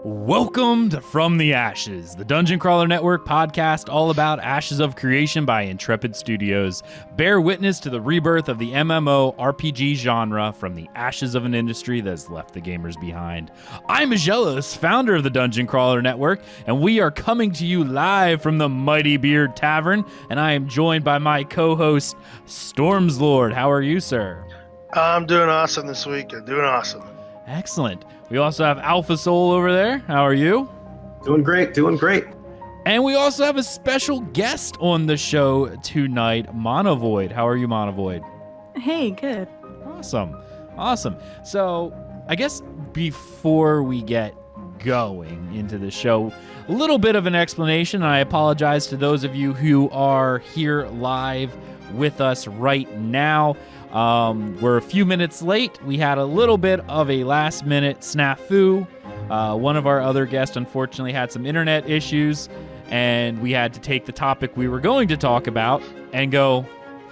Welcome to From the Ashes, the Dungeon Crawler Network podcast all about Ashes of Creation by Intrepid Studios. Bear witness to the rebirth of the MMORPG genre from the ashes of an industry that has left the gamers behind. I'm Aggelos, founder of the Dungeon Crawler Network, and we are coming to you live from the Mighty Beard Tavern, and I am joined by my co-host, Stormzlord. How are you, sir? I'm doing awesome this week. I'm doing awesome. Excellent. We also have Alpha Soul over there. How are you? Doing great. And we also have a special guest on the show tonight, Monovoid. How are you, Monovoid? Hey, good. Awesome. So, I guess before we get going into the show, a little bit of an explanation. I apologize to those of you who are here live with us right now. We're a few minutes late. We had a little bit of a last-minute snafu. One of our other guests, unfortunately, had some internet issues, and we had to take the topic we were going to talk about and go,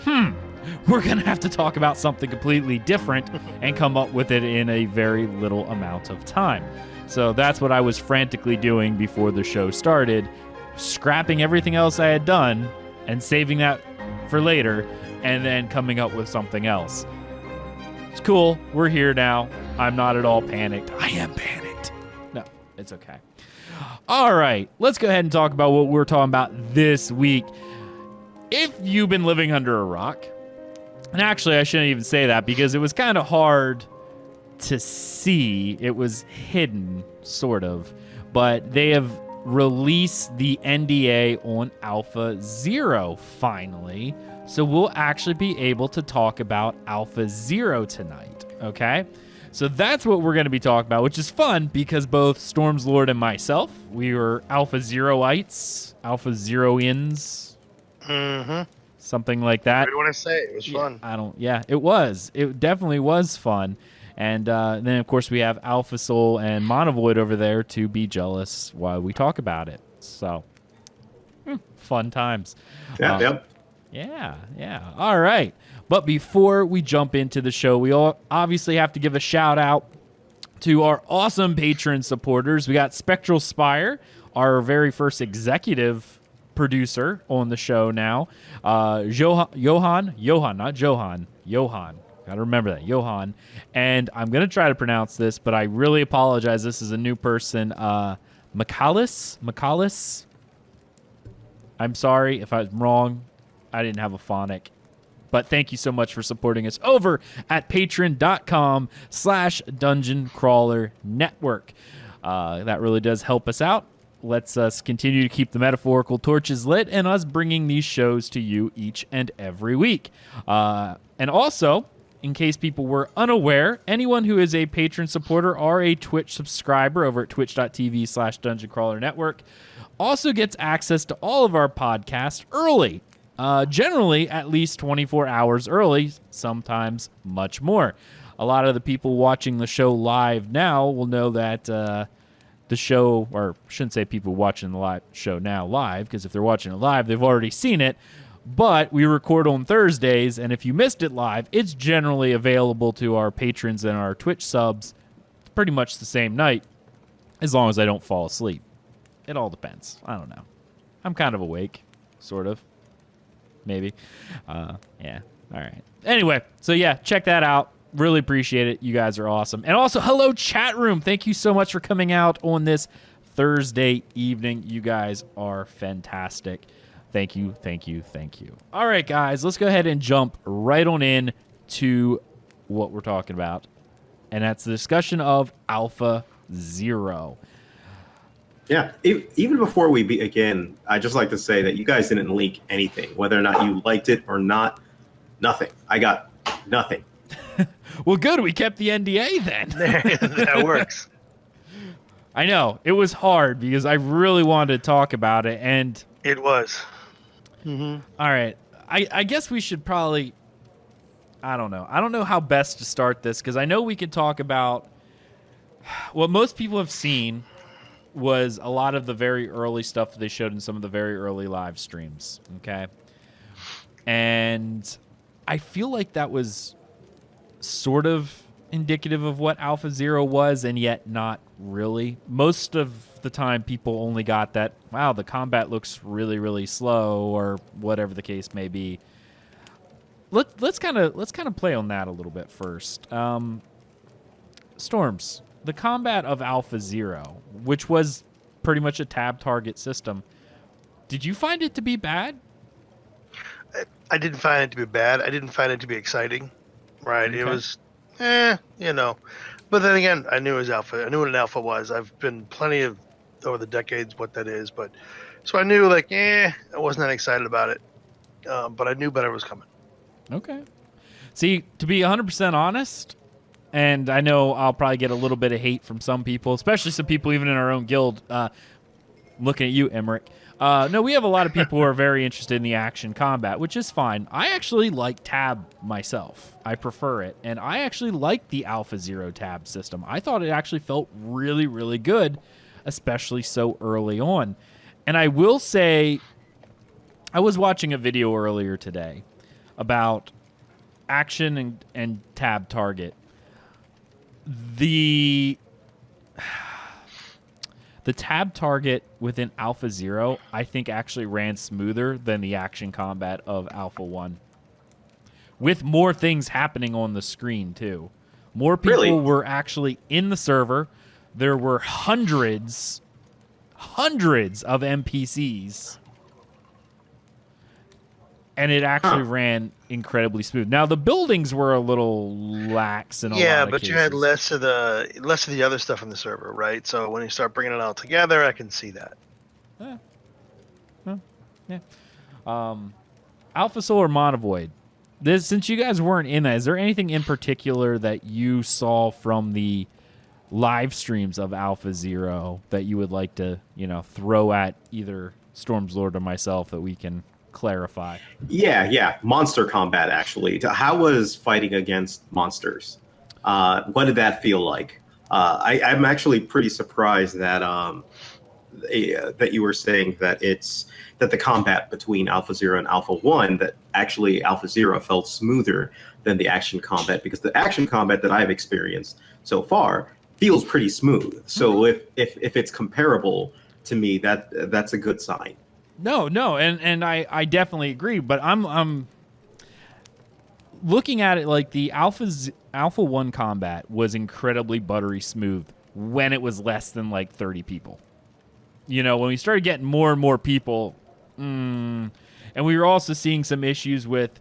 we're going to have to talk about something completely different and come up with it in a very little amount of time. So that's what I was frantically doing before the show started, scrapping everything else I had done and saving that for later, and then coming up with something else. It's cool. We're here now. I'm not at all panicked. I am panicked. No, it's okay. All right, let's go ahead and talk about what we're talking about this week. If you've been living under a rock, and actually I shouldn't even say that because it was kind of hard to see. It was hidden, sort of. But they have released the NDA on Alpha Zero finally. So we'll actually be able to talk about Alpha Zero tonight, okay? So that's what we're going to be talking about, which is fun because both Stormzlord and myself, we were Alpha Zeroites, Alpha Zeroians, something like that. What do you want to say? It was fun. It was. It definitely was fun. And then, of course, we have Alpha Soul and Monovoid over there to be jealous while we talk about it. So, fun times. Yep. Yeah. All right. But before we jump into the show, we all obviously have to give a shout out to our awesome Patreon supporters. We got Spectral Spire, our very first executive producer on the show now. Johan. Got to remember that. Johan. And I'm going to try to pronounce this, but I really apologize. This is a new person. Michalis. I'm sorry if I'm wrong. I didn't have a phonic. But thank you so much for supporting us over at patreon.com/Dungeon Crawler Network. That really does help us out. Lets us continue to keep the metaphorical torches lit and us bringing these shows to you each and every week. And also, in case people were unaware, anyone who is a patron supporter or a Twitch subscriber over at twitch.tv/Dungeon Crawler Network also gets access to all of our podcasts early. Generally at least 24 hours early, sometimes much more. A lot of the people watching the show live now will know that the show, or I shouldn't say people watching the live show now live, because if they're watching it live, they've already seen it. But we record on Thursdays, and if you missed it live, it's generally available to our patrons and our Twitch subs pretty much the same night, as long as I don't fall asleep. It all depends. I don't know. I'm kind of awake, sort of. Maybe. Yeah. All right. Anyway, so yeah, check that out. Really appreciate it. You guys are awesome. And also, hello, chat room. Thank you so much for coming out on this Thursday evening. You guys are fantastic. Thank you. All right, guys, let's go ahead and jump right on in to what we're talking about. And that's the discussion of Alpha Zero. Yeah, even before we begin, I'd just like to say that you guys didn't leak anything, whether or not you liked it or not. Nothing. I got nothing. Well, good. We kept the NDA then. That works. I know. It was hard because I really wanted to talk about it. And it was. All right. I guess we should probably... I don't know. I don't know how best to start this because I know we could talk about what most people have seen was a lot of the very early stuff that they showed in some of the very early live streams, okay? And I feel like that was sort of indicative of what Alpha Zero was, and yet not really. Most of the time, people only got that, wow, the combat looks really, really slow, or whatever the case may be. Let's kind of play on that a little bit first. Storms, the combat of Alpha Zero, which was pretty much a tab target system, did you find it to be bad? I didn't find it to be bad. I didn't find it to be exciting. Right. Okay. It was, you know. But then again, I knew it was Alpha. I knew what an Alpha was. I've been plenty of, over the decades, what that is. But so I knew, like, I wasn't that excited about it. But I knew better was coming. Okay. See, to be 100% honest, and I know I'll probably get a little bit of hate from some people, especially some people even in our own guild. Looking at you, Emmerich. No, we have a lot of people who are very interested in the action combat, which is fine. I actually like tab myself. I prefer it. And I actually like the Alpha Zero tab system. I thought it actually felt really, really good, especially so early on. And I will say, I was watching a video earlier today about action and tab target. The tab target within Alpha Zero, I think, actually ran smoother than the action combat of Alpha 1. With more things happening on the screen, too. More people were actually in the server. There were hundreds of NPCs. And it actually ran incredibly smooth. Now, the buildings were a little lax in a lot of but cases. you had less of the other stuff in the server, right? So when you start bringing it all together, I can see that. Yeah. Alpha Soul or Monovoid? Since you guys weren't in that, is there anything in particular that you saw from the live streams of Alpha Zero that you would like to, throw at either Stormzlord or myself that we can clarify? Yeah. Monster combat, actually. How was fighting against monsters? What did that feel like? I'm actually pretty surprised that that you were saying that that the combat between Alpha Zero and Alpha 1, that actually Alpha Zero felt smoother than the action combat, because the action combat that I've experienced so far feels pretty smooth. So if it's comparable to me, that's a good sign. No, and I definitely agree, but I'm looking at it like the Alpha 1 combat was incredibly buttery smooth when it was less than like 30 people. When we started getting more and more people, and we were also seeing some issues with,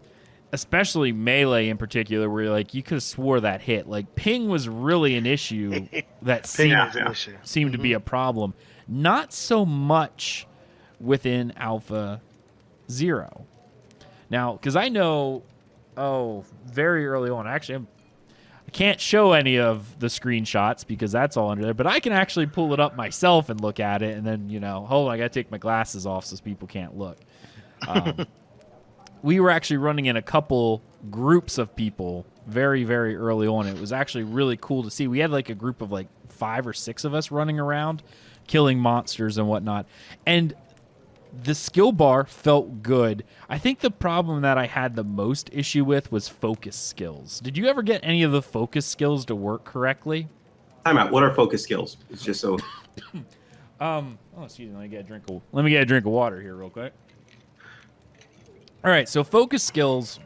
especially melee in particular, where like you could have swore that hit. Like ping was really an issue that seemed to be a problem. Not so much within Alpha Zero. Now, because I know, very early on, actually, I can't show any of the screenshots because that's all under there, but I can actually pull it up myself and look at it, and then, hold on, I got to take my glasses off so people can't look. We were actually running in a couple groups of people very, very early on. It was actually really cool to see. We had like a group of like 5 or 6 of us running around, killing monsters and whatnot. And the skill bar felt good. I think the problem that I had the most issue with was focus skills. Did you ever get any of the focus skills to work correctly? Time out. What are focus skills? It's just so. Excuse me. Let me get a drink of water here real quick. All right, so focus skills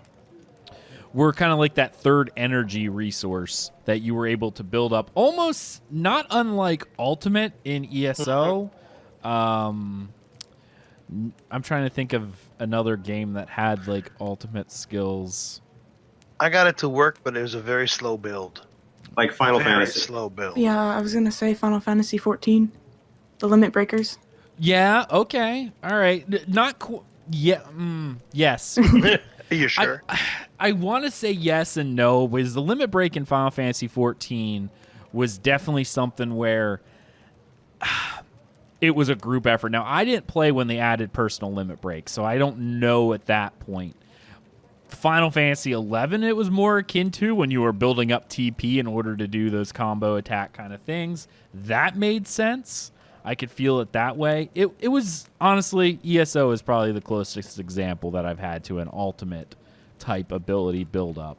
were kind of like that third energy resource that you were able to build up, almost not unlike Ultimate in ESO. I'm trying to think of another game that had like ultimate skills. I got it to work, but it was a very slow build. Like Final Fantasy. Slow build. Yeah, I was gonna say Final Fantasy 14, the Limit Breakers. Yeah. Okay. All right. Yeah. Yes. Are you sure? I want to say yes and no, because the limit break in Final Fantasy 14 was definitely something where it was a group effort. Now, I didn't play when they added personal limit breaks, so I don't know at that point. Final Fantasy 11, it was more akin to when you were building up TP in order to do those combo attack kind of things. That made sense. I could feel it that way. It was, honestly, ESO is probably the closest example that I've had to an ultimate type ability build-up.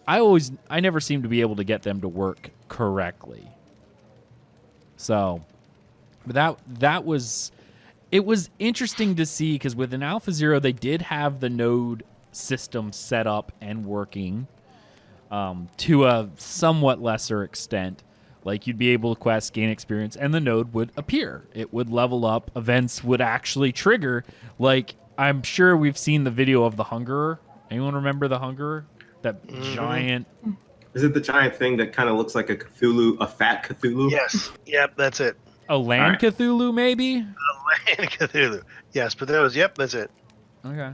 I never seem to be able to get them to work correctly. So, but that was, it was interesting to see, because with an Alpha Zero, they did have the node system set up and working to a somewhat lesser extent. Like, you'd be able to quest, gain experience, and the node would appear. It would level up. Events would actually trigger. Like, I'm sure we've seen the video of the Hungerer. Anyone remember the Hungerer? That giant... Is it the giant thing that kind of looks like a Cthulhu, a fat Cthulhu? Yes. Yep, that's it. A land Cthulhu, maybe? A land Cthulhu. Yes, but that's it. Okay.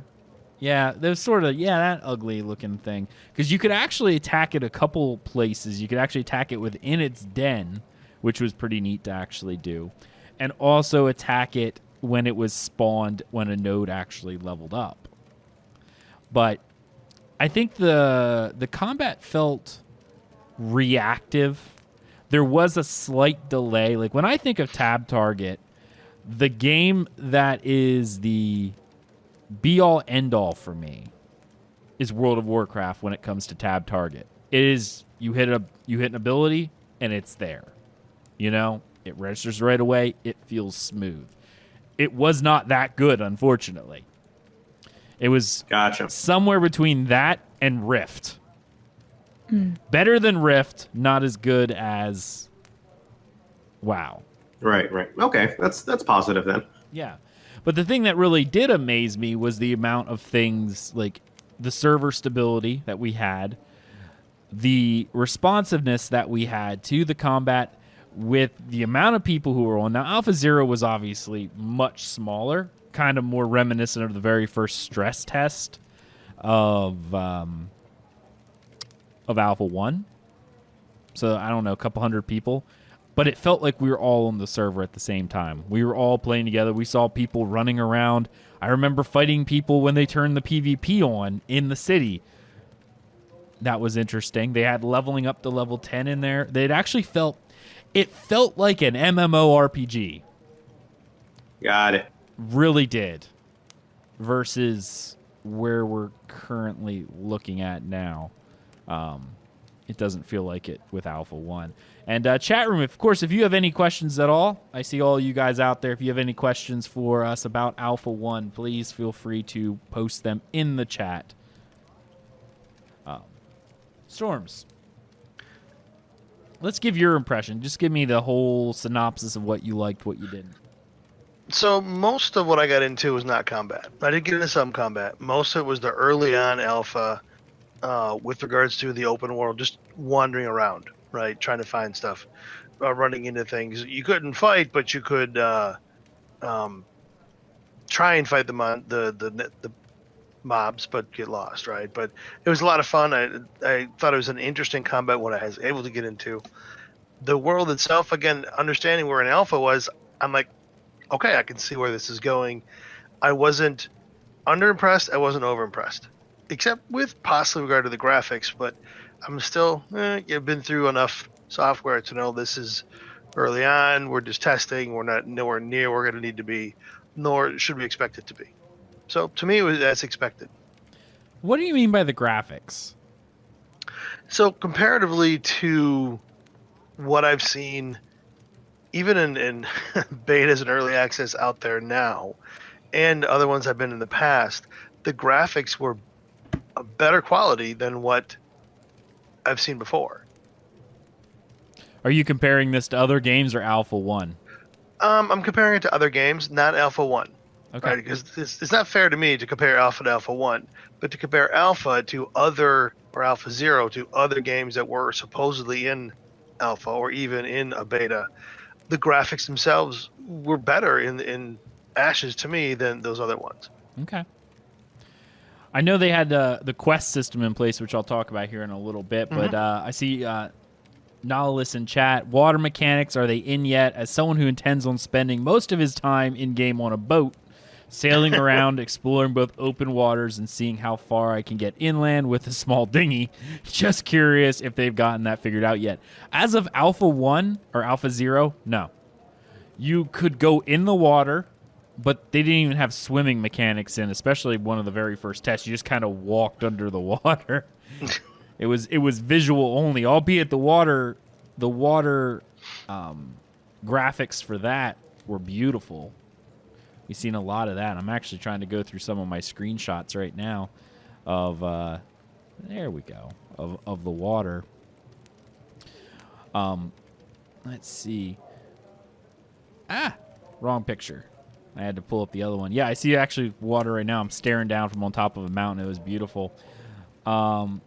Yeah, there's sort of, that ugly looking thing. Because you could actually attack it a couple places. You could actually attack it within its den, which was pretty neat to actually do. And also attack it when it was spawned, when a node actually leveled up. But I think the combat felt reactive. There was a slight delay. Like, when I think of tab target, the game that is the be-all, end-all for me is World of Warcraft when it comes to tab target. It is, you hit an ability, and it's there. You know? It registers right away. It feels smooth. It was not that good, unfortunately. It was somewhere between that and Rift. Better than Rift, not as good as WoW. Right. Okay, that's positive then. Yeah. But the thing that really did amaze me was the amount of things, like the server stability that we had, the responsiveness that we had to the combat with the amount of people who were on. Now, Alpha Zero was obviously much smaller, kind of more reminiscent of the very first stress test of Alpha 1. So, I don't know, a couple hundred people. But it felt like we were all on the server at the same time. We were all playing together. We saw people running around. I remember fighting people when they turned the PvP on in the city. That was interesting. They had leveling up to level 10 in there. It actually felt like an MMORPG. Got it. Really did. Versus where we're currently looking at now. It doesn't feel like it with Alpha 1. And chat room, of course, if you have any questions at all, I see all you guys out there. If you have any questions for us about Alpha 1, please feel free to post them in the chat. Storms, let's give your impression. Just give me the whole synopsis of what you liked, what you didn't. So most of what I got into was not combat. I did get into some combat. Most of it was the early on alpha with regards to the open world, just wandering around, right, trying to find stuff, running into things. You couldn't fight, but you could try and fight the mobs, but get lost, right? But it was a lot of fun. I thought it was an interesting combat what I was able to get into. The world itself, again, understanding where an alpha was, I'm like, okay, I can see where this is going. I wasn't under-impressed. I wasn't over-impressed, except with possibly regard to the graphics, but I'm still, you've been through enough software to know this is early on. We're just testing. We're not nowhere near where we're going to need to be, nor should we expect it to be. So to me, it was as expected. What do you mean by the graphics? So comparatively to what I've seen, even in betas and early access out there now, and other ones I've been in the past, the graphics were a better quality than what I've seen before. Are you comparing this to other games or Alpha 1? I'm comparing it to other games, not Alpha 1. Okay. Right? Because it's not fair to me to compare Alpha to Alpha 1, but to compare Alpha to other, or Alpha 0 to other games that were supposedly in Alpha or even in a beta, the graphics themselves were better in Ashes to me than those other ones. Okay. I know they had the quest system in place, which I'll talk about here in a little bit, but I see Nautilus in chat. Water mechanics, are they in yet? As someone who intends on spending most of his time in-game on a boat, sailing around, exploring both open waters, and seeing how far I can get inland with a small dinghy, just curious if they've gotten that figured out yet. As of Alpha 1 or Alpha 0, no. You could go in the water, but they didn't even have swimming mechanics in, especially one of the very first tests. You just kind of walked under the water. It was visual only, albeit the water graphics for that were beautiful. We've seen a lot of that. I'm actually trying to go through some of my screenshots right now of there we go, of the water. Let's see. Wrong picture. I had to pull up the other one. Yeah, I see actually water right now. I'm staring down from on top of a mountain. It was beautiful. Elam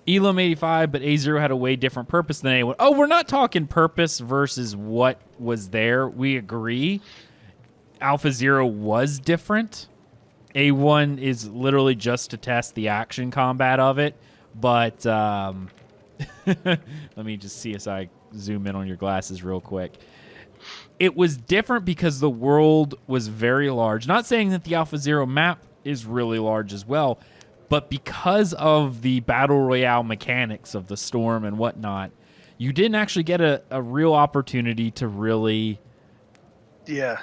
85, but A0 had a way different purpose than A1. Oh, we're not talking purpose versus what was there. We agree. Alpha Zero was different. A1 is literally just to test the action combat of it. But let me just see as I zoom in on your glasses real quick. It was different because the world was very large. Not saying that the Alpha Zero map is really large as well, but because of the battle royale mechanics of the storm and whatnot, you didn't actually get a real opportunity to really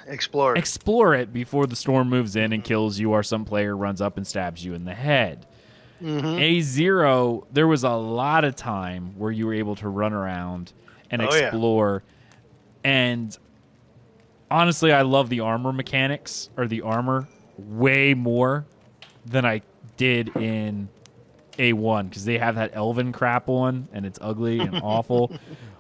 explore it before the storm moves in and kills you, or some player runs up and stabs you in the head. A0, there was a lot of time where you were able to run around and explore. And honestly, I love the armor mechanics, or the armor, way more than I did in A1, because they have that elven crap on, and it's ugly and awful.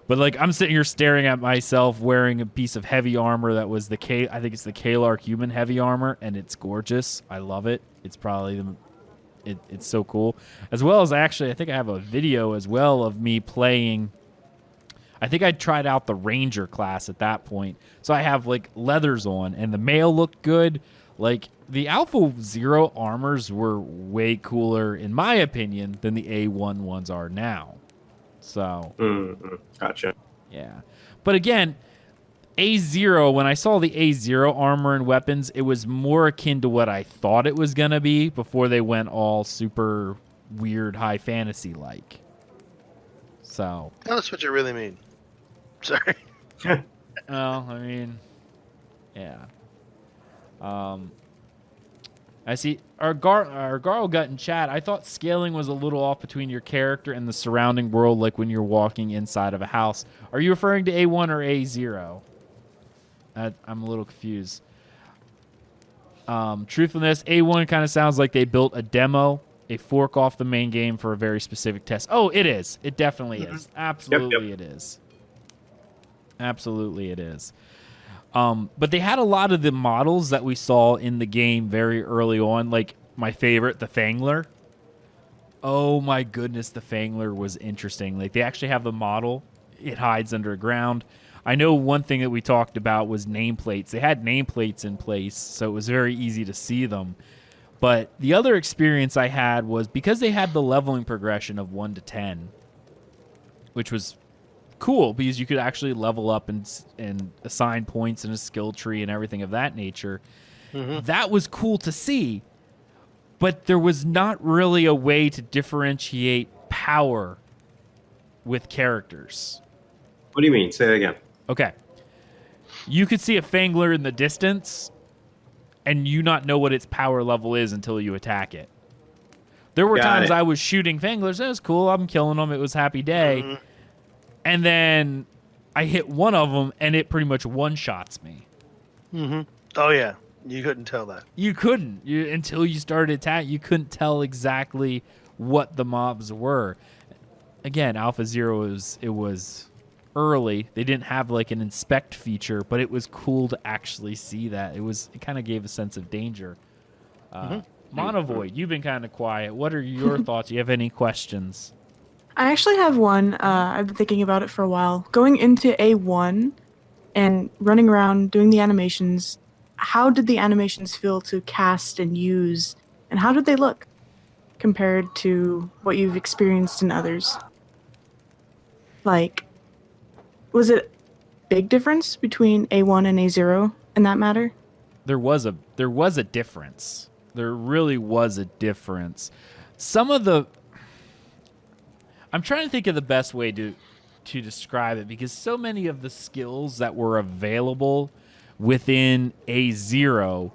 But like, I'm sitting here staring at myself wearing a piece of heavy armor that was I think it's the Kalar human heavy armor, and it's gorgeous. I love it. It's probably it's so cool. As well as I think I have a video as well of me playing. I think I tried out the Ranger class at that point. So I have like leathers on, and the mail looked good. Like, the Alpha Zero armors were way cooler, in my opinion, than the A1 ones are now. So. Gotcha. Yeah. But again, A0, when I saw the A0 armor and weapons, it was more akin to what I thought it was going to be before they went all super weird high fantasy like. So. Tell us what you really mean. Sorry. Well, I mean, yeah. I see our Garl got in chat. I thought scaling was a little off between your character and the surrounding world, like when you're walking inside of a house. Are you referring to A1 or A0? I'm a little confused. Truthfulness, A1 kind of sounds like they built a demo, a fork off the main game for a very specific test. Oh, it is. It definitely is. Absolutely it is. Absolutely it is. But they had a lot of the models that we saw in the game very early on, like my favorite, the Fangler. Oh my goodness, the Fangler was interesting. Like, they actually have the model. It hides underground. I know one thing that we talked about was nameplates. They had nameplates in place, so it was very easy to see them. But the other experience I had was because they had the leveling progression of 1 to 10, which was cool because you could actually level up and assign points in a skill tree and everything of that nature. That was cool to see, but there was not really a way to differentiate power with characters. What do you mean? Say it again. Okay. You could see a Fangler in the distance and you not know what its power level is until you attack it. There were times I was shooting Fanglers. That was cool. I'm killing them. It was a happy day. And then I hit one of them, and it pretty much one-shots me. Oh, yeah. You couldn't tell that. You couldn't. Until you started attacking, you couldn't tell exactly what the mobs were. Again, Alpha Zero, it was early. They didn't have like an inspect feature, but it was cool to actually see that. It kind of gave a sense of danger. Monovoid, you've been kind of quiet. What are your thoughts? Do you have any questions? I actually have one. I've been thinking about it for a while. Going into A1 and running around doing the animations, how did the animations feel to cast and use, and how did they look compared to what you've experienced in others? Like, was it a big difference between A1 and A0 in that matter? There was a difference. There really was a difference. I'm trying to think of the best way to describe it, because so many of the skills that were available within A0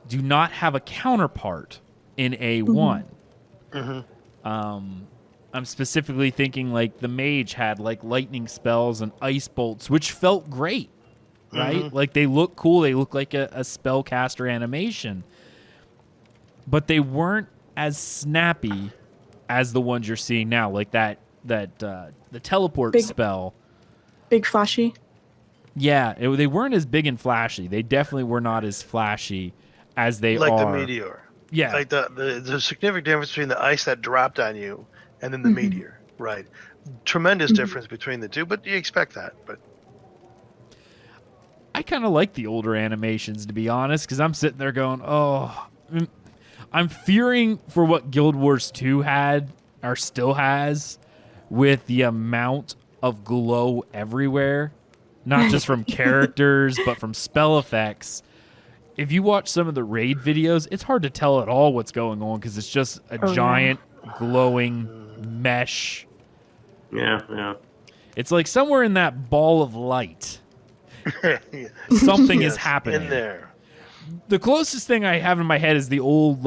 do not have a counterpart in A1. I'm specifically thinking like the mage had like lightning spells and ice bolts, which felt great, right? Mhm. Like they look cool. They look like a spellcaster animation, but they weren't as snappy as the ones you're seeing now. Like the teleport Big- spell. Big flashy. Yeah, they weren't as big and flashy. They definitely were not as flashy as they like are. the meteor. Yeah, Like the significant difference between the ice that dropped on you and then the meteor, right? Tremendous difference between the two, but you expect that. But I kind of like the older animations, to be honest, because I'm sitting there going, oh, I'm fearing for what Guild Wars 2 had, or still has, with the amount of glow everywhere, not just from characters, but from spell effects. If you watch some of the raid videos, it's hard to tell at all what's going on because it's just a giant glowing mesh. Yeah. It's like somewhere in that ball of light, yeah. something is Yes, happening. in there. The closest thing I have in my head is the old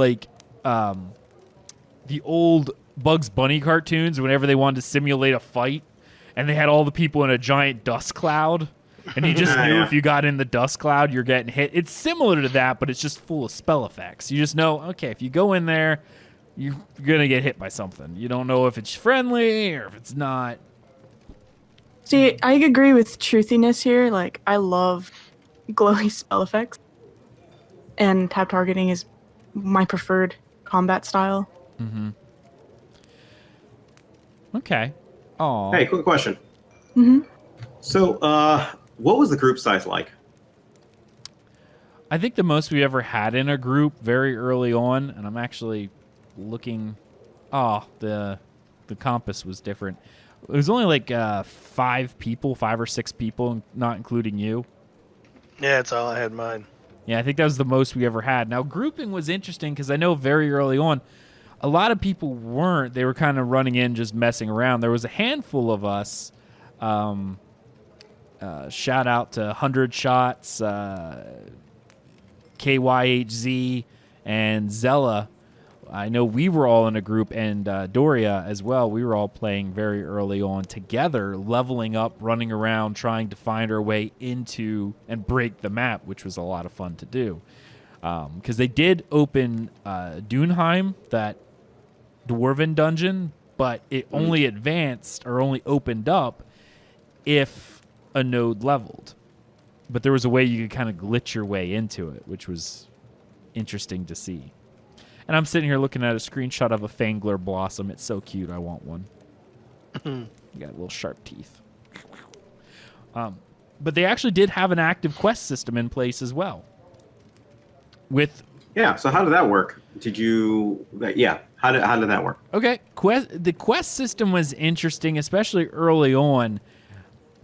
Bugs Bunny cartoons whenever they wanted to simulate a fight and they had all the people in a giant dust cloud and you just knew if you got in the dust cloud you're getting hit. It's similar to that, but it's just full of spell effects. You just know, okay, if you go in there, you're going to get hit by something. You don't know if it's friendly or if it's not. See, I agree with truthiness here. Like, I love glowy spell effects. And tap targeting is my preferred combat style. Mm-hmm. Okay. Oh. Hey, quick question. Mm-hmm. So, what was the group size like? I think the most we ever had in a group very early on, and I'm actually looking. Oh, the compass was different. It was only like 5 or 6 people, not including you. Yeah, that's all I had in mind. Yeah, I think that was the most we ever had. Now, grouping was interesting because I know very early on, a lot of people weren't. They were kind of running in, just messing around. There was a handful of us. Shout out to 100 Shots, KYHZ, and Zella. I know we were all in a group, and Doria as well. We were all playing very early on together, leveling up, running around, trying to find our way into and break the map, which was a lot of fun to do. Because they did open Dunheim, that dwarven dungeon, but it only advanced or only opened up if a node leveled. But there was a way you could kind of glitch your way into it, which was interesting to see. And I'm sitting here looking at a screenshot of a Fangler Blossom. It's so cute. I want one. You got little sharp teeth. But they actually did have an active quest system in place as well. So how did that work? How did that work? Okay, the quest system was interesting, especially early on,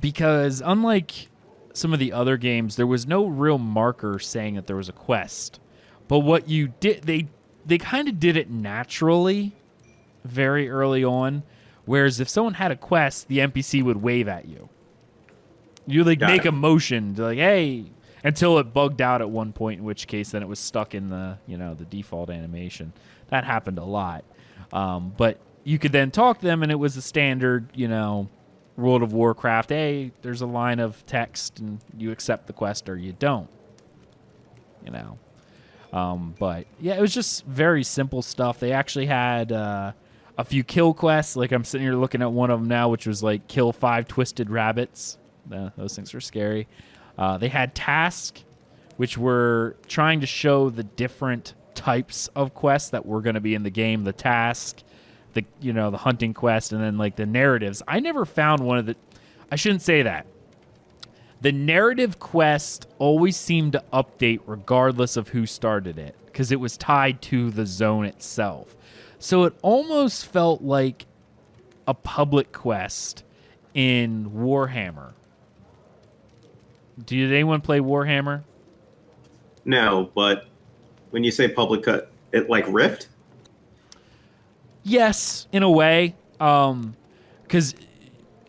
because unlike some of the other games, there was no real marker saying that there was a quest. But what you did, they kind of did it naturally very early on, whereas if someone had a quest, the NPC would wave at you. You make a motion to hey, until it bugged out at one point, in which case then it was stuck in the default animation. That happened a lot. But you could then talk to them and it was a standard, World of Warcraft, hey, there's a line of text and you accept the quest or you don't. But yeah, it was just very simple stuff. They actually had a few kill quests. Like I'm sitting here looking at one of them now, which was like kill 5 twisted rabbits. Those things were scary. They had tasks, which were trying to show the different types of quests that were going to be in the game. The task, the hunting quest, and then like the narratives. I never found one of the. I shouldn't say that. The narrative quest always seemed to update regardless of who started it because it was tied to the zone itself. So it almost felt like a public quest in Warhammer. Did anyone play Warhammer? No, but when you say public cut, it like Rift? Yes, in a way. Because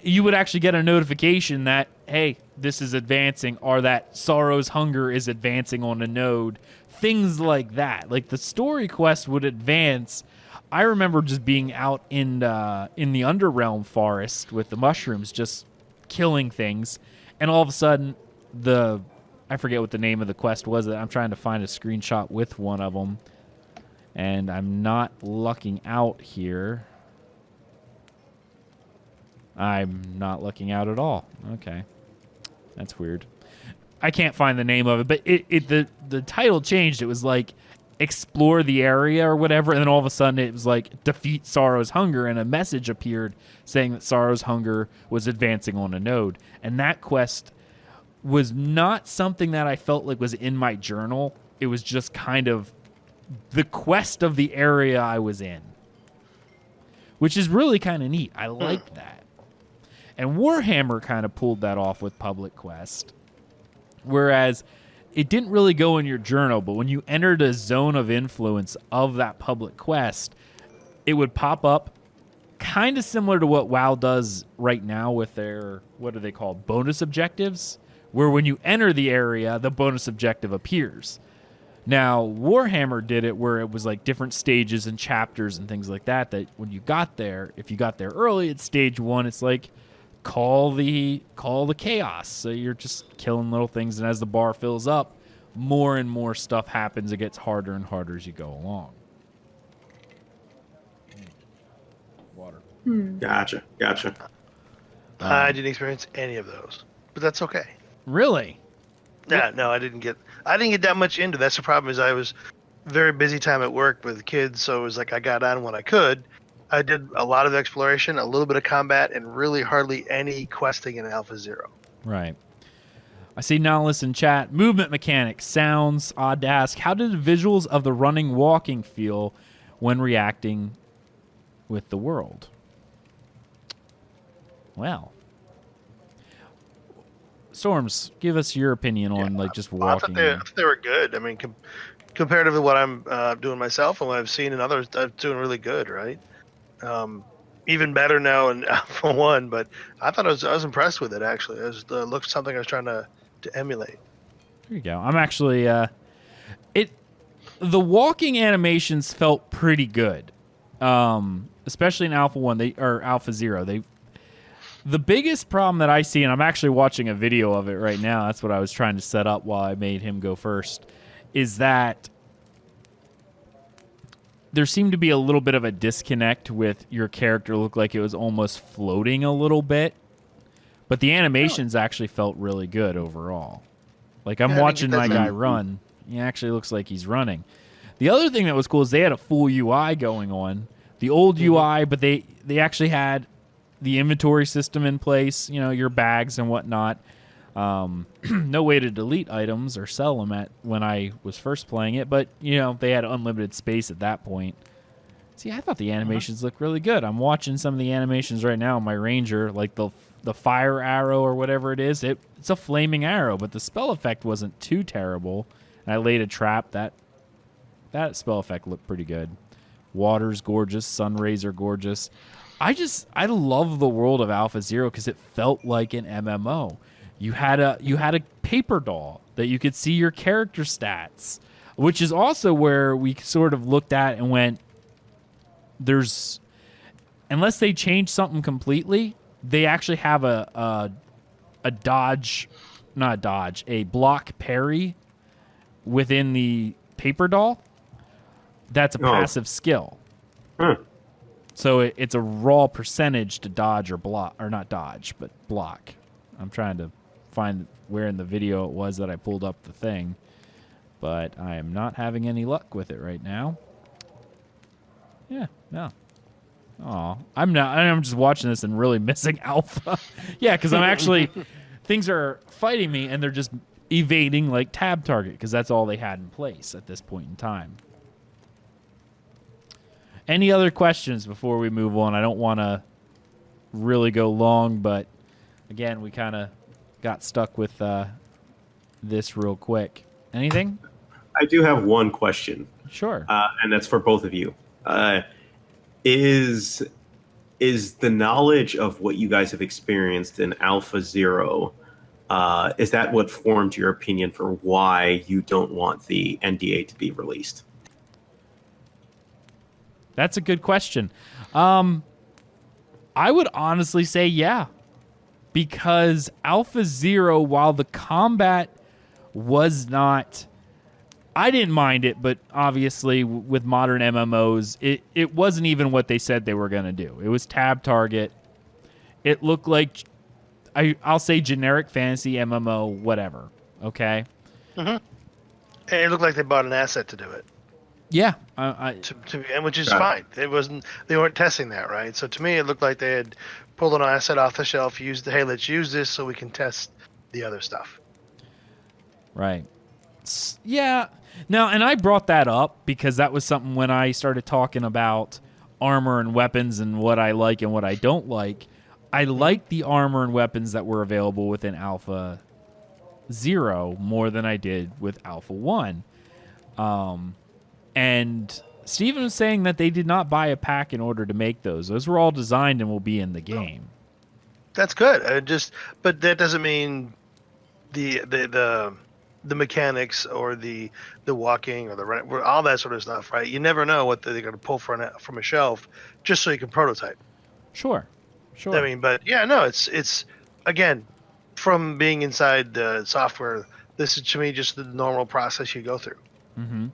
you would actually get a notification that, hey, this is advancing, or that Sorrow's Hunger is advancing on a node. Things like that. Like the story quest would advance, I remember just being out in the Underrealm forest with the mushrooms, just killing things, and all of a sudden, I forget what the name of the quest was. I'm trying to find a screenshot with one of them, and I'm not lucking out here. I'm not looking out at all. Okay. That's weird. I can't find the name of it, but the title changed. It was like explore the area or whatever, and then all of a sudden it was like defeat Sorrow's hunger, and a message appeared saying that Sorrow's hunger was advancing on a node. And that quest was not something that I felt like was in my journal. It was just kind of the quest of the area I was in, which is really kind of neat. I like that. And Warhammer kind of pulled that off with Public Quest, whereas it didn't really go in your journal, but when you entered a zone of influence of that Public Quest, it would pop up kind of similar to what WoW does right now with their, what are they called, bonus objectives, where when you enter the area, the bonus objective appears. Now, Warhammer did it where it was like different stages and chapters and things like that, that when you got there, if you got there early at stage 1, it's like, call the chaos. So you're just killing little things, and as the bar fills up, more and more stuff happens. It gets harder and harder as you go along. Water. Gotcha. I didn't experience any of those, but that's okay. Really? Yeah, no, I didn't get that much into. That's the problem. Is I was very busy time at work with kids, so it was like I got on when I could. I did a lot of exploration, a little bit of combat, and really hardly any questing in Alpha Zero. Right. I see Nihilus in chat. Movement mechanics. Sounds odd to ask. How did the visuals of the running walking feel when reacting with the world? Well. Storms, give us your opinion on like just walking. I thought they were good. I mean, comparative to what I'm doing myself and what I've seen in others, I'm doing really good, right? Even better now in Alpha 1, but I thought I was impressed with it, actually. It was looked something I was trying to emulate. There you go. I'm actually the walking animations felt pretty good. Especially in Alpha 1 or Alpha 0. The biggest problem that I see, and I'm actually watching a video of it right now, that's what I was trying to set up while I made him go first, is that there seemed to be a little bit of a disconnect with your character. Looked like it was almost floating a little bit, but the animations actually felt really good overall. Like I'm watching my guy run. He actually looks like he's running. The other thing that was cool is they had a full UI going on. The old UI, but they actually had the inventory system in place, you know, your bags and whatnot. No way to delete items or sell them when I was first playing it, but you know they had unlimited space at that point. See, I thought the animations looked really good. I'm watching some of the animations right now on my Ranger, like the fire arrow or whatever it is. It's a flaming arrow, but the spell effect wasn't too terrible. And I laid a trap. That spell effect looked pretty good. Water's gorgeous. Sun rays are gorgeous. I love the world of Alpha Zero because it felt like an MMO. You had a paper doll that you could see your character stats, which is also where we sort of looked at and went, unless they change something completely, they actually have a block parry within the paper doll. That's a passive skill. So it's a raw percentage to dodge or block, or not dodge, but block. I'm trying to find where in the video it was that I pulled up the thing, but I am not having any luck with it right now. Yeah, no. Oh, I'm just watching this and really missing Alpha. Yeah, because I'm actually things are fighting me and they're just evading like tab target because that's all they had in place at this point in time. Any other questions before we move on? I don't want to really go long, but again, we kind of got stuck with this real quick. Anything? I do have one question. Sure. And that's for both of you. Is the knowledge of what you guys have experienced in Alpha Zero, is that what formed your opinion for why you don't want the NDA to be released? That's a good question. I would honestly say yeah, because Alpha Zero, while the combat was not, I didn't mind it, but obviously with modern MMOs, it wasn't even what they said they were going to do. It was tab target. It looked like, I'll say generic fantasy MMO, whatever. Okay? Mm-hmm. And it looked like they bought an asset to do it. Yeah. And which is fine. They weren't testing that, right? So to me, it looked like they had pulled an asset off the shelf, hey, let's use this so we can test the other stuff. Right. Yeah. Now, and I brought that up because that was something when I started talking about armor and weapons and what I like and what I don't like. I like the armor and weapons that were available within Alpha 0 more than I did with Alpha 1. And Steven was saying that they did not buy a pack in order to make those. Those were all designed and will be in the game. That's good. But that doesn't mean the mechanics or the walking or the all that sort of stuff, right? You never know what they're going to pull from a shelf just so you can prototype. Sure. I mean, but yeah, no, it's again, from being inside the software, this is to me just the normal process you go through. Mm-hmm.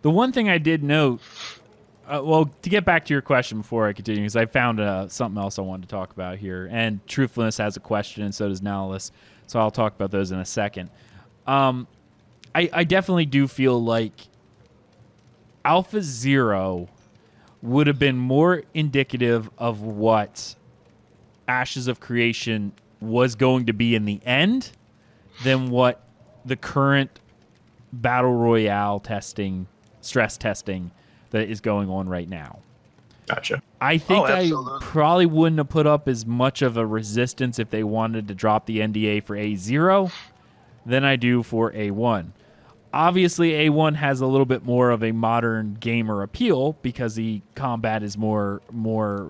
The one thing I did note, to get back to your question before I continue, because I found something else I wanted to talk about here, and Truthfulness has a question, and so does Nihilus, so I'll talk about those in a second. I definitely do feel like Alpha Zero would have been more indicative of what Ashes of Creation was going to be in the end than what the current Battle Royale stress testing that is going on right now. Gotcha. I think I probably wouldn't have put up as much of a resistance if they wanted to drop the NDA for A0 than I do for A1. Obviously, A1 has a little bit more of a modern gamer appeal because the combat is more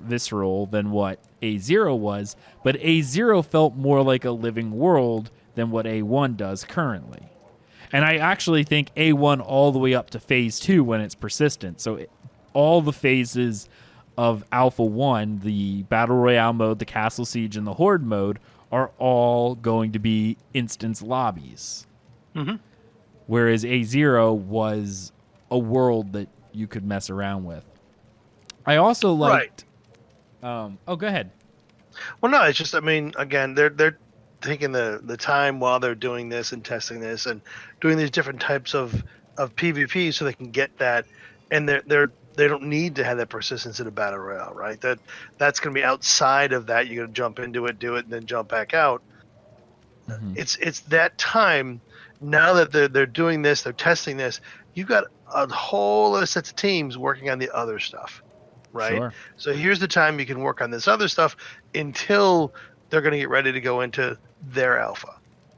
visceral than what A0 was, but A0 felt more like a living world than what A1 does currently. And I actually think A1 all the way up to Phase 2 when it's persistent. So all the phases of Alpha 1, the Battle Royale mode, the Castle Siege, and the Horde mode, are all going to be instance lobbies. Mm-hmm. Whereas A0 was a world that you could mess around with. I also liked... Right. Go ahead. Well, no, it's just, I mean, again, they're taking the time while they're doing this and testing this and doing these different types of PvP so they can get that, and they don't need to have that persistence in a battle royale, right? That's going to be outside of that. You're going to jump into it, do it, and then jump back out. Mm-hmm. It's that time now that they're doing this, they're testing this. You've got a whole other set of teams working on the other stuff, right? Sure. So here's the time you can work on this other stuff until they're going to get ready to go into their alpha.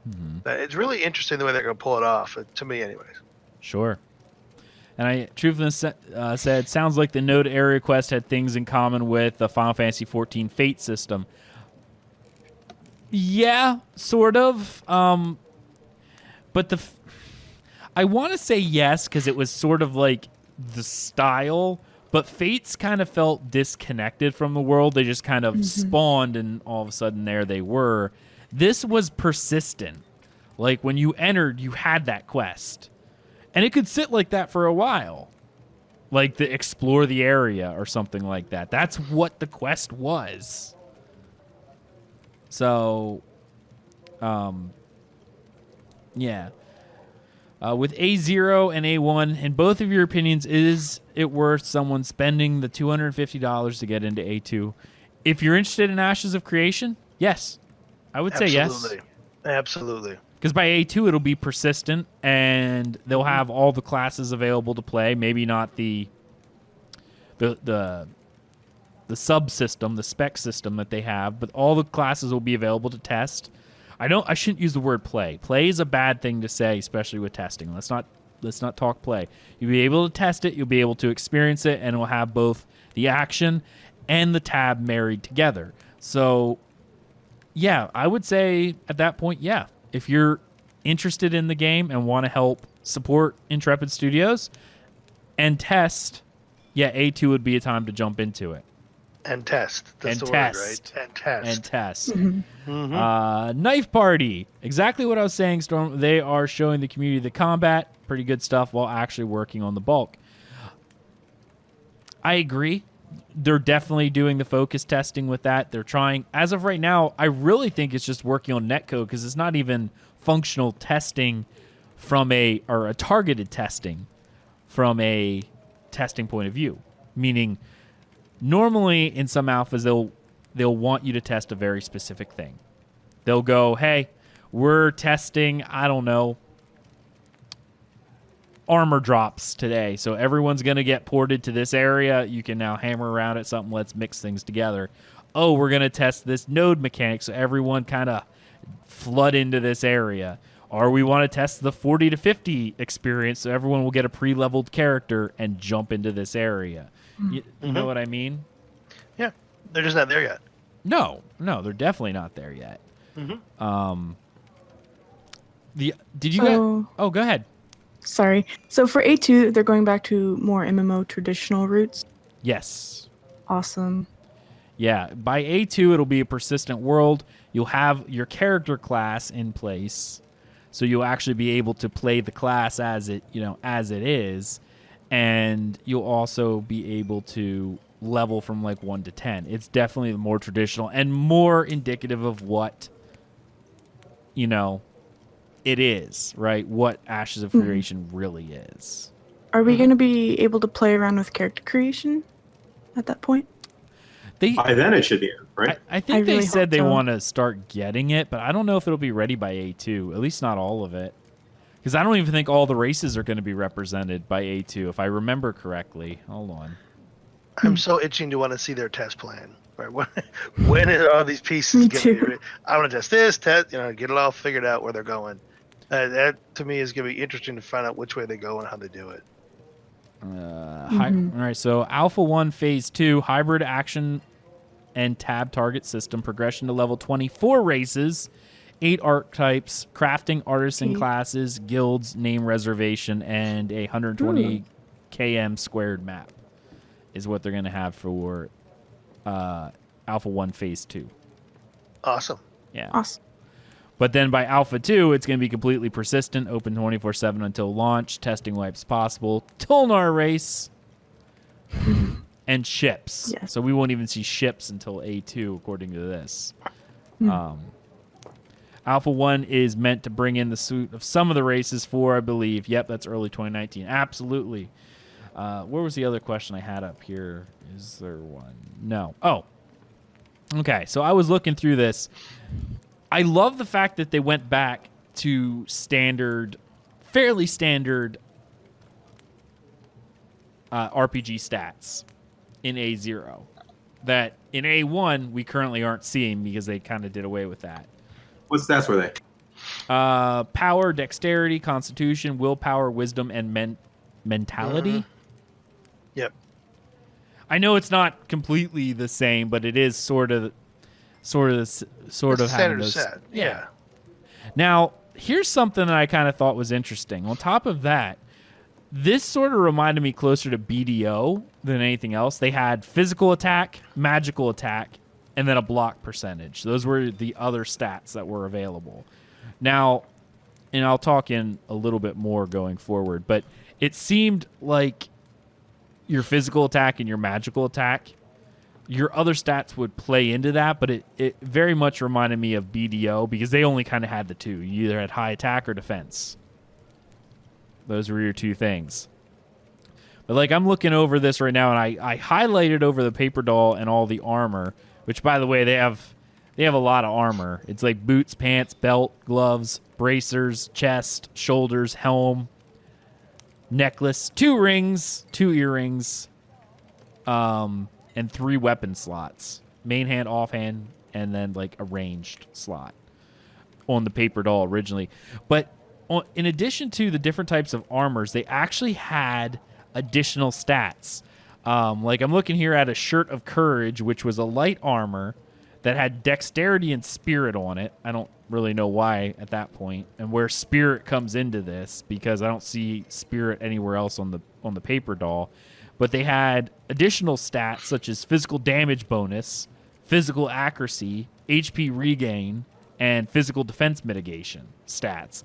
Mm-hmm. It's really interesting the way they're going to pull it off, to me anyways. Sure. And Truthfulness said, sounds like the Node area quest had things in common with the Final Fantasy XIV Fate system. Yeah, sort of. But I want to say yes because it was sort of like the style, but Fates kind of felt disconnected from the world. They just kind of spawned, and all of a sudden there they were. This was persistent. Like when you entered, you had that quest. And it could sit like that for a while. Like the explore the area or something like that. That's what the quest was. So, yeah. With A0 and A1, in both of your opinions, is it worth someone spending the $250 to get into A2? If you're interested in Ashes of Creation, yes. I would say yes. Absolutely. Because by A2, it'll be persistent, and they'll have all the classes available to play. Maybe not the subsystem, the spec system that they have, but all the classes will be available to test. I shouldn't use the word play. Play is a bad thing to say, especially with testing. Let's not talk play. You'll be able to test it, you'll be able to experience it, and it'll have both the action and the tab married together. So, yeah, I would say at that point, yeah. If you're interested in the game and want to help support Intrepid Studios and test Yeah, A2 would be a time to jump into it. And test. That's And the test. word, right? And test. And test. Mhm. Knife Party. Exactly what I was saying, Storm. They are showing the community the combat. Pretty good stuff while actually working on the bulk. I agree. They're definitely doing the focus testing with that. They're trying. As of right now, I really think it's just working on netcode because it's not even functional testing or a targeted testing from a testing point of view. Meaning, normally in some alphas, they'll want you to test a very specific thing. They'll go, hey, we're testing, I don't know, armor drops today. So everyone's going to get ported to this area. You can now hammer around at something. Let's mix things together. Oh, we're going to test this node mechanic. So everyone kind of flood into this area. Or we want to test the 40 to 50 experience. So everyone will get a pre-leveled character and jump into this area. You know what I mean? Yeah. They're just not there yet. No, they're definitely not there yet. Did you So- Oh, go ahead. Sorry. So for A2, they're going back to more MMO traditional roots. Yes. Awesome. Yeah, by A2 it'll be a persistent world. You'll have your character class in place. So you'll actually be able to play the class as it is, and you'll also be able to level from like 1 to 10. It's definitely more traditional and more indicative of what it is, right? What Ashes of Creation really is. Are we going to be able to play around with character creation at that point? By then it should be, right? I think I they really said hope they so. want to start getting it, but I don't know if it'll be ready by A2. At least not all of it. Because I don't even think all the races are going to be represented by A2, if I remember correctly. Hold on. I'm so itching to want to see their test plan. Right? When are all these pieces Me going to be too. ready? I want to test this, get it all figured out where they're going. That to me is going to be interesting to find out which way they go and how they do it. All right, so Alpha 1 Phase 2, hybrid action and tab target system, progression to level 24 races, 8 archetypes, crafting artisan classes, guilds, name reservation, and a 120 km squared map is what they're going to have for Alpha 1 Phase 2. Awesome. Yeah. Awesome. But then by Alpha 2, it's going to be completely persistent, open 24/7 until launch, testing wipes possible, Tulnar race, and ships. Yes. So we won't even see ships until A2, according to this. Alpha 1 is meant to bring in the suit of some of the races for, I believe. Yep, that's early 2019. Absolutely. Where was the other question I had up here? Is there one? No. Oh. Okay, so I was looking through this. I love the fact that they went back to fairly standard RPG stats in A0 that in A1 we currently aren't seeing because they kind of did away with that. What stats were they? Power, dexterity, constitution, willpower, wisdom, and mentality. Yep. I know it's not completely the same, but it is sort of It's having standard those. set. Yeah. Now, here's something that I kind of thought was interesting. On top of that, this sort of reminded me closer to BDO than anything else. They had physical attack, magical attack, and then a block percentage. Those were the other stats that were available. Now, and I'll talk in a little bit more going forward, but it seemed like your physical attack and your magical attack, your other stats would play into that, but it very much reminded me of BDO because they only kind of had the two. You either had high attack or defense. Those were your two things. But like I'm looking over this right now, and I highlighted over the paper doll and all the armor, which by the way they have a lot of armor. It's like boots, pants, belt, gloves, bracers, chest, shoulders, helm, necklace, 2 rings, 2 earrings, and 3 weapon slots. Main hand, offhand, and then like a ranged slot on the paper doll originally. But in addition to the different types of armors, they actually had additional stats. Like I'm looking here at a shirt of courage, which was a light armor that had dexterity and spirit on it. I don't really know why at that point, and where spirit comes into this because I don't see spirit anywhere else on the paper doll. but they had additional stats such as physical damage bonus, physical accuracy, HP regain, and physical defense mitigation stats.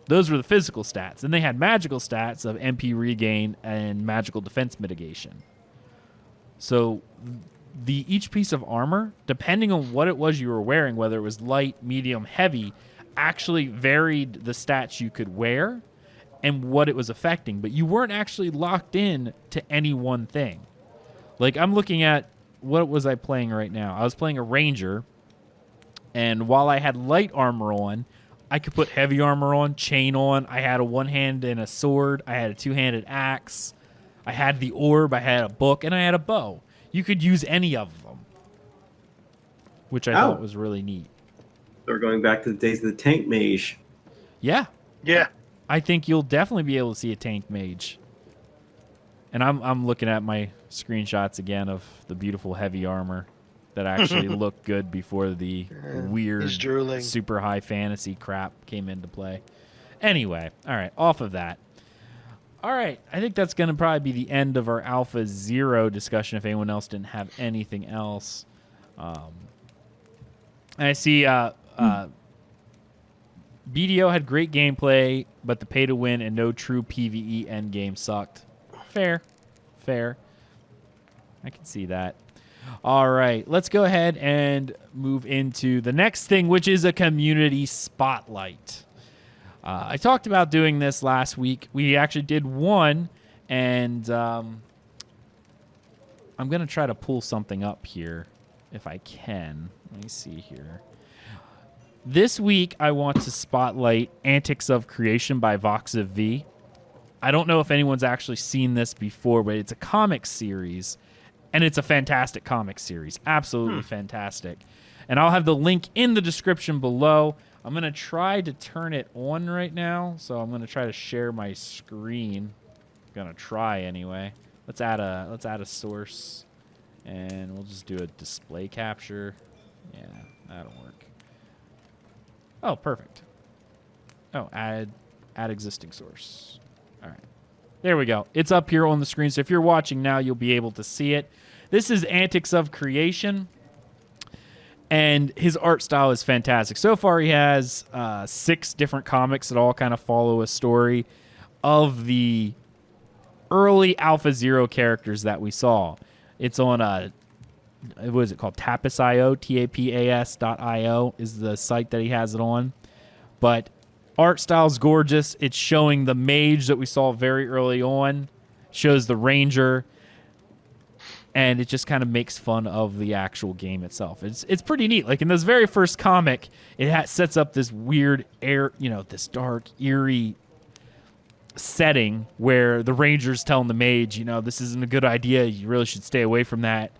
Those were the physical stats. Then they had magical stats of MP regain and magical defense mitigation. So each piece of armor, depending on what it was you were wearing, whether it was light, medium, heavy, actually varied the stats you could wear and what it was affecting. But you weren't actually locked in to any one thing. Like, I'm looking at, what was I playing right now? I was playing a ranger, and while I had light armor on, I could put heavy armor on, chain on. I had a one-hand and a sword. I had a two-handed axe. I had the orb. I had a book, and I had a bow. You could use any of them, which I thought was really neat. We're going back to the days of the tank mage. Yeah. Yeah. I think you'll definitely be able to see a tank mage. And I'm looking at my screenshots again of the beautiful heavy armor that actually looked good before the weird, super high fantasy crap came into play. Anyway, all right, off of that. All right, I think that's going to probably be the end of our Alpha Zero discussion if anyone else didn't have anything else. And I see BDO had great gameplay, but the pay-to-win and no true PvE endgame sucked. Fair. I can see that. All right, let's go ahead and move into the next thing, which is a community spotlight. I talked about doing this last week. We actually did one, and I'm going to try to pull something up here if I can. Let me see here. This week, I want to spotlight Antics of Creation by VoxoV. I don't know if anyone's actually seen this before, but it's a comic series, and it's a fantastic comic series. Absolutely fantastic. And I'll have the link in the description below. I'm going to try to turn it on right now, so I'm going to try to share my screen. I'm going to try anyway. Let's add a source, and we'll just do a display capture. Yeah, that'll work. Oh, perfect. Oh, add existing source. All right. There we go. It's up here on the screen, so if you're watching now, you'll be able to see it. This is Antics of Creation, and his art style is fantastic. So far, he has 6 different comics that all kind of follow a story of the early Alpha Zero characters that we saw. It's on what is it called? Tapas.io, Tapas.io is the site that he has it on. But art style's gorgeous. It's showing the mage that we saw very early on, shows the ranger, and it just kind of makes fun of the actual game itself. It's pretty neat. Like in this very first comic, it sets up this weird this dark, eerie setting where the ranger's telling the mage, this isn't a good idea. You really should stay away from that.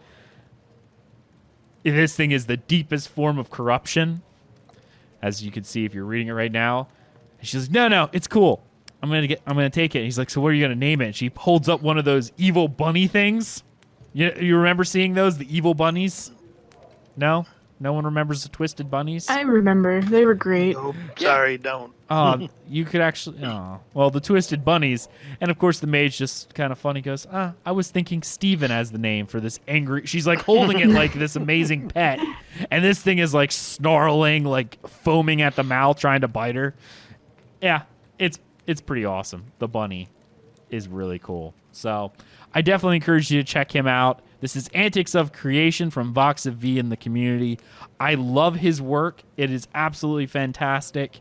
This thing is the deepest form of corruption, as you can see if you're reading it right now. And she's like, no, it's cool. I'm gonna take it. And he's like, so what are you gonna name it? And she holds up one of those evil bunny things. You remember seeing those, the evil bunnies? No? No one remembers the twisted bunnies? I remember. They were great. Nope. Sorry, don't. You could actually... well, the twisted bunnies. And, of course, the mage just kind of funny goes, I was thinking Steven as the name for this angry... She's, like, holding it like this amazing pet. And this thing is, like, snarling, like, foaming at the mouth, trying to bite her. Yeah, it's pretty awesome. The bunny is really cool. So... I definitely encourage you to check him out. This is Antics of Creation from VoxoV in the community. I love his work. It is absolutely fantastic.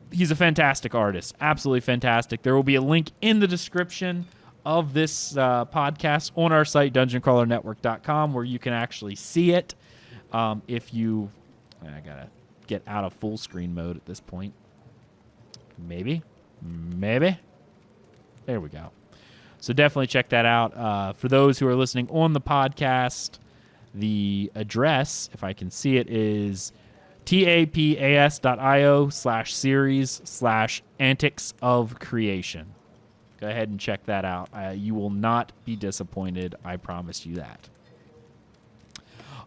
He's a fantastic artist. Absolutely fantastic. There will be a link in the description of this podcast on our site, dungeoncrawlernetwork.com, where you can actually see it. I got to get out of full screen mode at this point. Maybe. There we go. So definitely check that out. For those who are listening on the podcast, the address, if I can see it, is tapas.io/series/Antics of Creation. Go ahead and check that out. You will not be disappointed. I promise you that.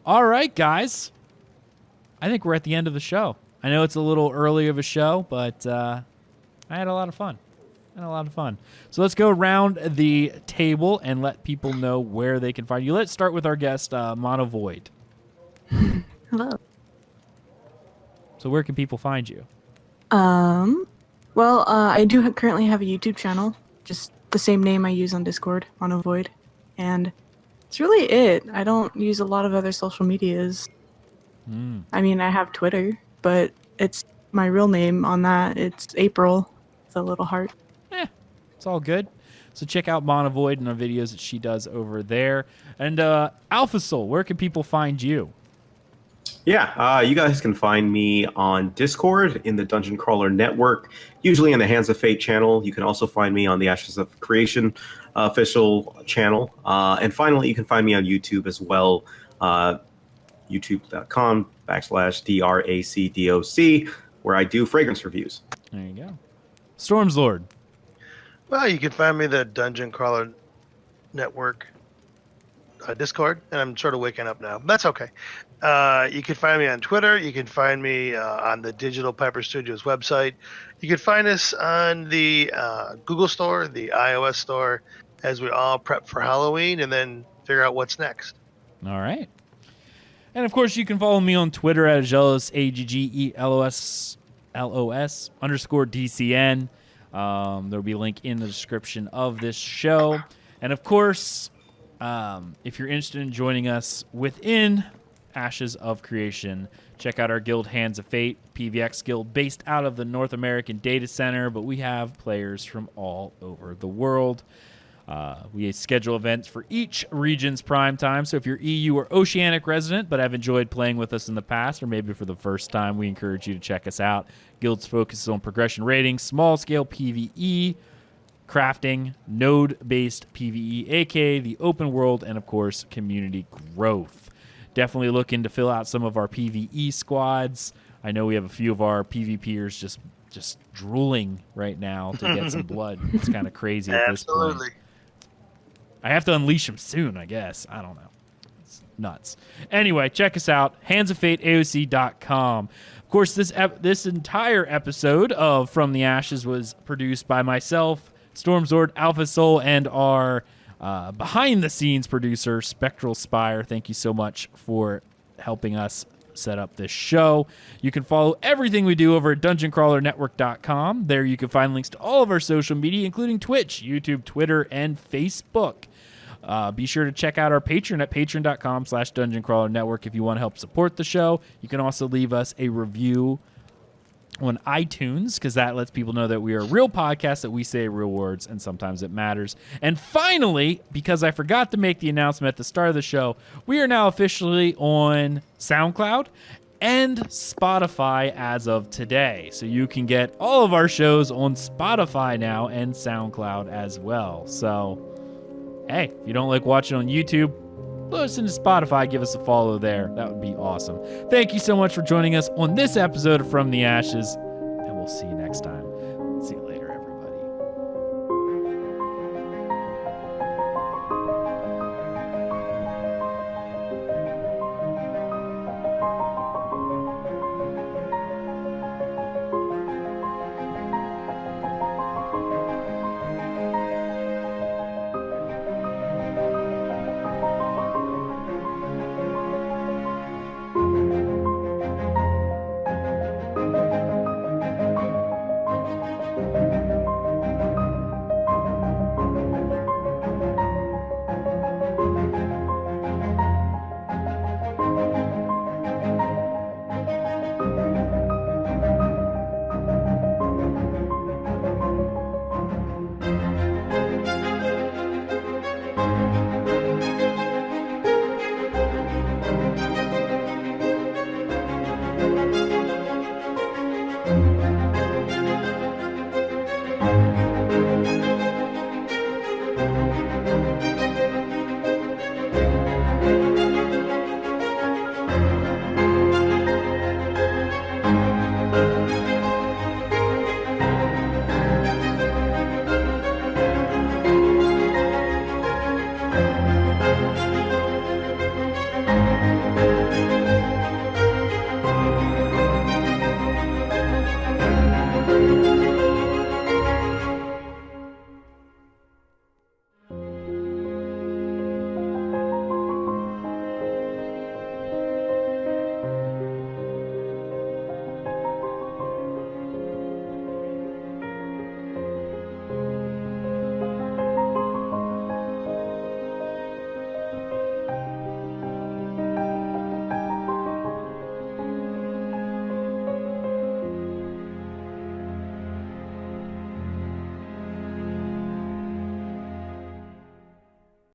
All right, guys. I think we're at the end of the show. I know it's a little early of a show, but I had a lot of fun. and a lot of fun. So let's go around the table and let people know where they can find you. Let's start with our guest, Monovoid. Hello. So where can people find you? Well, I do currently have a YouTube channel, just the same name I use on Discord, Monovoid, and that's really it. I don't use a lot of other social medias. I mean, I have Twitter, but it's my real name on that. It's April with a little heart. It's all good. So check out Monovoid and the videos that she does over there. And Alpha Soul, where can people find you? Yeah, you guys can find me on Discord in the Dungeon Crawler Network, usually in the Hands of Fate channel. You can also find me on the Ashes of Creation official channel. And finally, you can find me on YouTube as well, youtube.com/DRACDOC, where I do fragrance reviews. There you go. Stormzlord. Well, you can find me the Dungeon Crawler Network Discord, and I'm sort of waking up now. That's okay. You can find me on Twitter. You can find me on the Digital Pepper Studios website. You can find us on the Google Store, the iOS Store, as we all prep for Halloween and then figure out what's next. All right. And, of course, you can follow me on Twitter at Aggelos, AGGELOS_DCN. There'll be a link in the description of this show. And, of course, if you're interested in joining us within Ashes of Creation, check out our guild, Hands of Fate, PVX guild, based out of the North American Data Center, but we have players from all over the world. We schedule events for each region's prime time, so if you're EU or Oceanic resident but have enjoyed playing with us in the past, or maybe for the first time, we encourage you to check us out. Guilds focuses on progression rating, small-scale PvE, crafting, node-based PvE, aka the open world, and, of course, community growth. Definitely looking to fill out some of our PvE squads. I know we have a few of our PvPers just drooling right now to get some blood. It's kind of crazy at this point. Absolutely. I have to unleash them soon, I guess. I don't know. It's nuts. Anyway, check us out, handsoffateaoc.com. Of course, this entire episode of From the Ashes was produced by myself, Stormzlord, Alpha Soul, and our behind-the-scenes producer, Spectral Spire. Thank you so much for helping us set up this show. You can follow everything we do over at dungeoncrawlernetwork.com. There you can find links to all of our social media, including Twitch, YouTube, Twitter, and Facebook. Be sure to check out our Patreon at patreon.com/dungeoncrawlernetwork if you want to help support the show. You can also leave us a review on iTunes, because that lets people know that we are a real podcast, that we say real words, and sometimes it matters. And finally, because I forgot to make the announcement at the start of the show, we are now officially on SoundCloud and Spotify as of today. So you can get all of our shows on Spotify now and SoundCloud as well. So, hey, if you don't like watching on YouTube, listen to Spotify, give us a follow there. That would be awesome. Thank you so much for joining us on this episode of From the Ashes, and we'll see you next time. See you later, everybody.